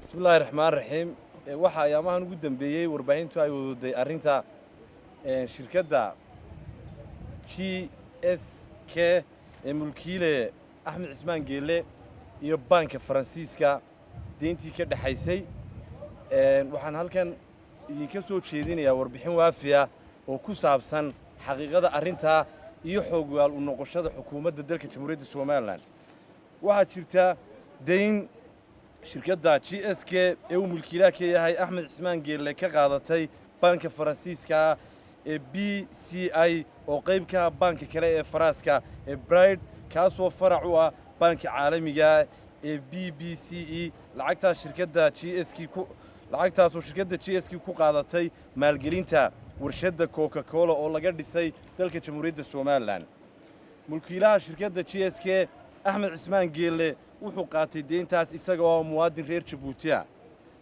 بسم الله الرحمن الرحيم waxa ayaamahan ugu dambeeyay warbaahintu ay wadaday arinta shirkadda GSK ee mulkiile Axmed Cismaan Geelle iyo banka Faransiiska deyntii ka dhaxaysay waxaan halkan idinka soo jeedinayaa warbixin waafiya oo ku saabsan xaqiiqada arinta iyo xoogwaal u noqoshada xukuumadda dalka Jamhuuriyadda Soomaaliland waxa jirta deyn shirkadda GSK ee uu mulkiilaha ka yahay Axmed Cismaan Geelle ka qaadatay banka Faransiiska ee BCI oo qayb ka banka kale ee Faranska ee Bride kaasoo farac u ah banka caalamiga ee BBCE lacagtaas shirkadda GSK ku qaadatay maalgelinta warshadda Coca-Cola oo laga dhisay dalka Jamhuuriyadda Soomaaliland mulkiilaha shirkadda GSK Axmed Cismaan Geelle wuxuu qaatay deyntaas isaga oo muwaadin reer Djibouti ah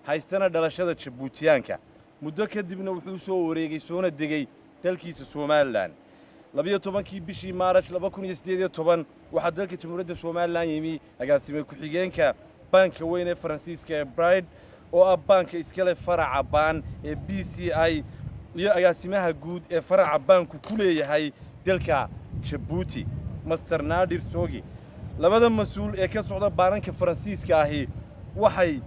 haystana dhalashada Djiboutiyaanka muddo kadibna wuxuu soo wareegay soona degay dalkiisa Soomaaliland 12kii bishii Maarch 2018 waxa dalka Jamhuuriyadda Soomaaliland yimi agaasime ku-xigeenka banka weyn ee Faransiiska ee Bride oo ah banka iskale faraca baan ee BCI iyo agaasimaha guud ee faraca banku ku leeyahay dalka Djibouti Master Nadir Sogi labada mas'uul ee ka socda baanka Faransiiska ahi waxay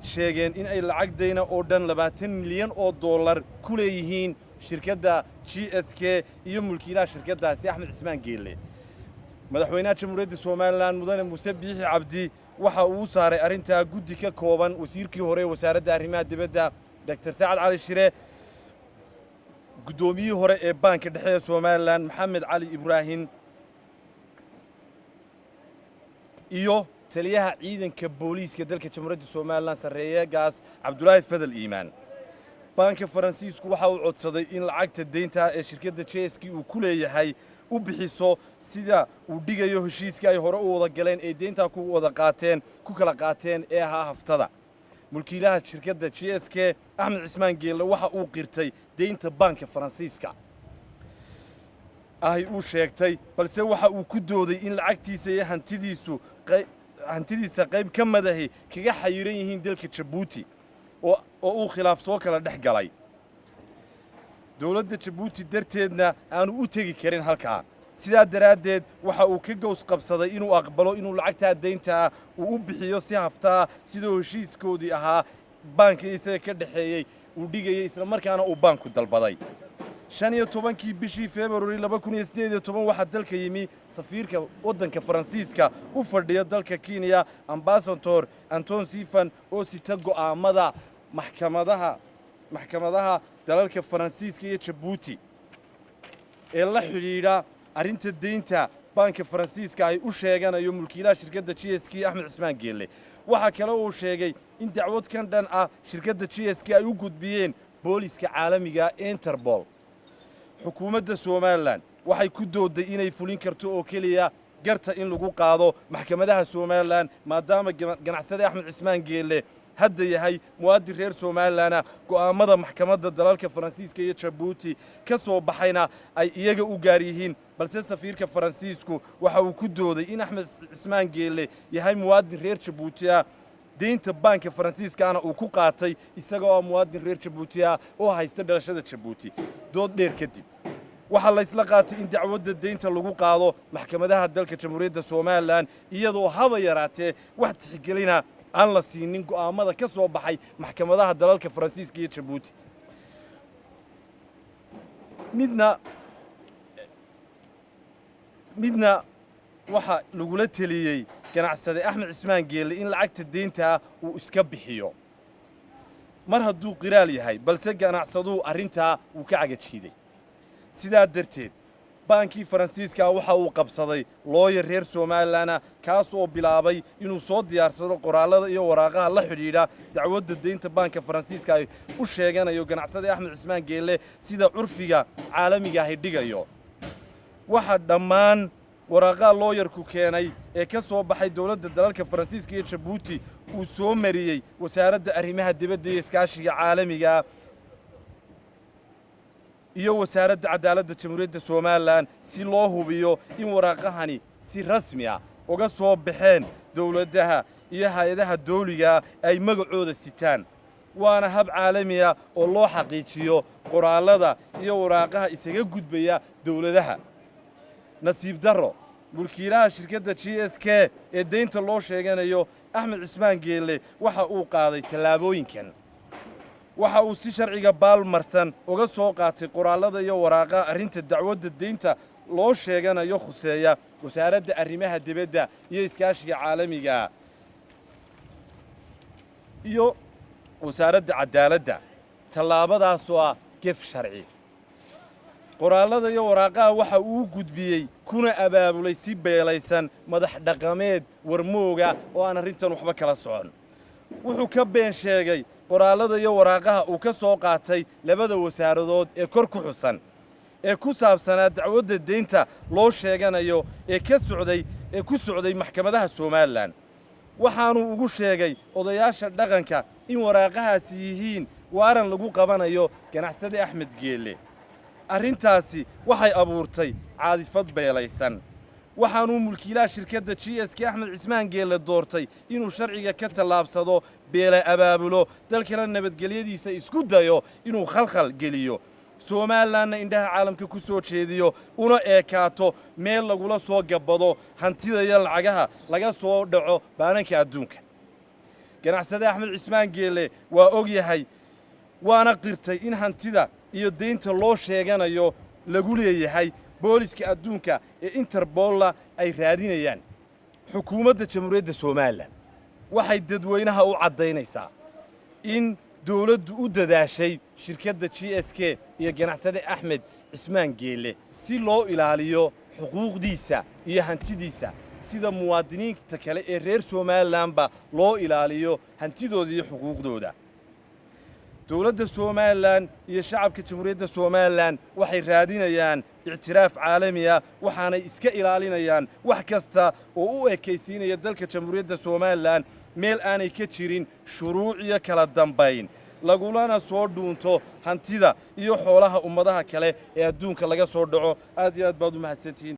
sheegeen in ay lacag deyna oo dhan 20 milyan oo dollar ku leeyihiin shirkadda GSK iyo mulkiilaha shirkaddaasi Axmed Cismaan Geelle madaxweynaha Jamhuuriyadda Soomaaliland mudane Muuse Biixi Cabdi waxa uu saaray arinta guddi ka kooban wasiirkii hore wasaaradda arrimaha dibadda Dr. Saad Cali Shire gudoomiyihii hore ee banka dhexe ee Soomaaliland Maxamed Cali Ibrahim iyo taliyaha ciidanka booliiska dalka Jamhuuriyadda Soomaaliland sareeyagaas Cabdullaahi Fadal Iimaan banka Faransiisku waxa uu codsaday in lacagta deynta ee shirkadda GSK uu ku leeyahay u bixiso sida uu dhigayo heshiiska ay hore u wada galeen ee deynta ku kala qaateen ee ahaa haftada mulkiilaha shirkadda GSK Axmed Cismaan Geelle waxa uu qirtay deynta banka Faransiiska uu sheegtay balse waxa uu ku dooday in lacagtiisa iyo hantidiisa qayb ka madahi kaga xayiran yihiin dalka Djibouti oo uu khilaaf soo kala dhex galay dawladda Djibouti darteedna aanu u tagi karin halka sidaa daraadeed waxa uu ka goos qabsaday inuu aqbalo inuu lacagta deynta uu u bixiyo si hafta sidoo heshiiskoodii ahaa banka isaga ka dhaxeeyay uu dhigayay isla markaana uu banku dalbaday 15kii bishii February 2018 waxa dalka yimi safiirka wadanka Faransiiska u fadhiya dalka Kenya Ambassador Anton Sifan oo sita go'aamada maxkamadaha dalalka Faransiiska iyo Djibouti ee la xiriira arinta deynta banka Faransiiska ay u sheeganayo mulkiilaha shirkadda GSK Axmed Cismaan Geelle waxa kale oo uu sheegay in dacwad kan dhan ah shirkadda GSK ay u gudbiyeen booliiska caalamiga Interpol xukuumadda Soomaaliland waxay ku dooday inay fulin karto oo kaliya garta in lagu qaado maxkamadaha Soomaaliland maadaama ganacsade Axmed Cismaan Geelle hadda yahay muwaadin reer Soomaaliland go'aamada maxkamadda dalalka Faransiiska iyo Djibouti ka soo baxayna ay iyaga u gaar yihiin balse safiirka Faransiisku waxa uu ku dooday in Axmed Cismaan Geelle yahay muwaadin reer Djibouti deynta banka Faransiiska uu ku qaatay isagoo muwaadin reer Djibouti oo haysta dhalashada Djibouti dood dheer kadib waxa la isla qaatay in dacwadda deynta lagu qaado maxkamadaha dalka Jamhuuriyadda Soomaaliland iyadoo haba yaraatee wax tixgelina aan la siinin go'aamada ka soo baxay maxkamadaha dalalka Faransiiska iyo Djibouti midna waxa lagu taliyay ganacsade Axmed Cismaan Geelle in lacagta deynta uu iska bixiyo mar hadduu qiraal yahay balse ganacsadu arinta uu ka cagajiiday sidaa darteed bankii Faransiiska waxa uu qabsaday lawyer reer Soomaaliland kaas oo bilaabay inuu soo diyaarsado qoraalada iyo waraaqaha la xiriira dacwadda deynta banka Faransiiska ay u sheeganayo ganacsade Axmed Cismaan Geelle sida curfiga caalamiga ah dhigayo waxa dhammaan waraaqaha lawyerku keenay ee ka soo baxay dawladda dalalka Faransiiska iyo Djibouti uu soo mariyay wasaaradda arrimaha dibadda iyo iskaashiga caalamiga iyo wasaaradda cadaaladda Jamhuuriyadda Soomaaliland si loo hubiyo in waraaqahani si rasmi ah uga soo baxeen dawladaha iyo hay-adaha dawliga ay magacooda sitaan waana hab caalami ah oo loo xaqiijiyo qoraallada iyo waraaqaha isaga gudbaya dawladaha nasiib darro mulkiilaha shirkadda GSK ee deynta loo sheeganayo Axmed Cismaan Geelle waxa uu qaaday tallaabooyinkan waxa uu si sharciga baalmarsan uga soo qaatay qoraallada iyo waraaqaha arrinta dacwadda deynta loo sheeganayo khuseeya wasaaradda arrimaha dibadda iyo iskaashiga caalamiga iyo wasaaradda cadaaladda tallaabadaasoo ah gef sharci qoraallada iyo waraaqaha waxa uu gudbiyey kuna abaabulay si beelaysan madax dhaqameed warmooga oo aan arrintan waxba kala socon wuxuu ka been sheegay qoraallada iyo waraaqaha uu ka soo qaatay labada wasaaradood ee kor ku xusan ee ku saabsanaa dacwadda deynta loo sheeganayo ee ku socday maxkamadaha Soomaaliland waxaanu ugu sheegay odayaasha dhaqanka in waraaqahaasi yihiin waaran lagu qabanayo ganacsade Axmed Geelle arrintaasi waxay abuurtay caadifad beelaysan waxaanu mulkiilaha shirkadda GSK Axmed Cismaan Geelle doortay inuu sharciga ka tallaabsado beela abaabulo dalkana nabadgelyadiisa isku dayo inuu khalkhal geliyo Soomaalilandna indhaha caalamka ku soo jeediyo una eekaato meel lagula soo gabado hantida iyo lacagaha laga soo dhaco baananka adduunka ganacsade Axmed Cismaan Geelle waa og yahay waana qirtay in hantida iyo deynta loo sheeganayo lagu leeyahay booliska adduunka ee Interpol ay raadinayaan xukuumadda Jamhuuriyadda Soomaaliland waxay dadweynaha u cadaynaysaa in dawladdu u dadaashay shirkadda GSK iyo ganacsade Axmed Cismaan Geelle si loo ilaaliyo xuquuqdiisa iyo hantidiisa sida muwaadiniinta kale ee reer Soomaalilandba loo ilaaliyo hantidooda iyo xuquuqdooda dawladda Soomaaliland iyo shacabka Jamhuuriyadda Soomaaliland waxay raadinayaan ictiraaf caalami ah waxaanay iska ilaalinayaan wax kasta oo u ekaysiinaya dalka Jamhuuriyadda Soomaaliland meel aanay ka jirin shuruuc iyo kala dambayn lagulana soo dhuunto hantida iyo xoolaha ummadaha kale ee adduunka laga soo dhaco aad iyo aad baad u mahadsantihiin